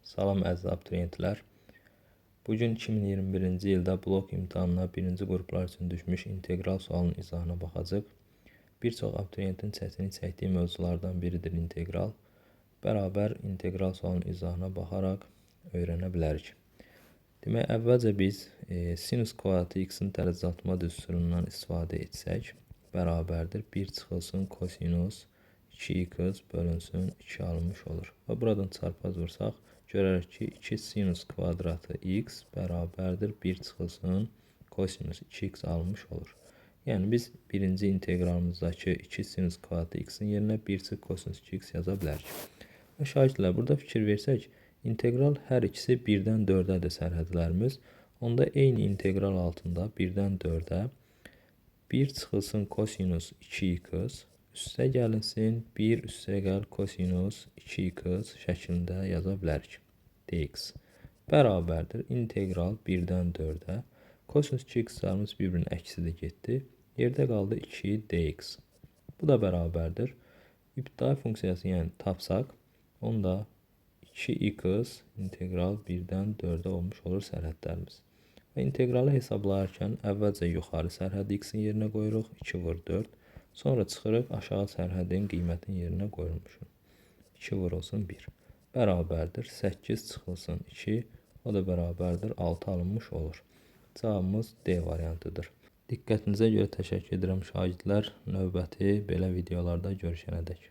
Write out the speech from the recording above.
Salam əziz abituriyentlər. Bugün 2021-ci ildə blok imtahanına birinci qruplar üçün düşmüş integral sualının izahına baxacaq. Bir çox abituriyentin çətinlik çəkdiyi mövzulardan biridir integral. Bərabər integral sualının izahına baxaraq öyrənə bilərik. Demək, əvvəlcə biz sinus kvadratı x-in dərəcəlatma düsturundan istifadə etsək, bərabərdir 1 çıxılsın kosinus 2x bölünsün 2 alınmış olur. Və buradan çarpaz vursaq, görərək ki, 2 sinus kvadratı x bərabərdir 1 çıxılsın kosinus 2x alınmış olur. Yəni, biz birinci integralımızdakı 2 sinus kvadratı x-in yerinə 1 çıx kosinus 2x yaza bilərik. Və şagirdlər, burada fikir versək, integral hər ikisi 1-dən 4-dədir sərhədlərimiz. Onda eyni integral altında 1-dən 4-ə 1 çıxılsın kosinus 2x üstə gəlinsin 1 üstəgəl kosinus 2x şəklində yaza bilərik. dx bərabərdir integral 1-dən 4-ə kosinus 2x-larımız bir-birinin əksidir getdi. Yerdə qaldı 2 dx. Bu da bərabərdir. İbtidai funksiyası yəni tapsaq, onda 2x integral 1-dən 4-ə olmuş olur sərhədlərimiz. Və integralı hesablayarkən əvvəlcə yuxarı sərhəd x-in yerinə qoyuruq 2 vur 4. Sonra çıxırıq aşağı sərhədin qiymətin yerinə qoyulmuşun. 2 vurulsun 1. Bərabərdir 8 çıxılsın 2. O da bərabərdir 6 alınmış olur. Cavabımız D variantıdır. Diqqətinizə görə təşəkkür edirəm şagirdlər. Növbəti belə videolarda görüşənədək.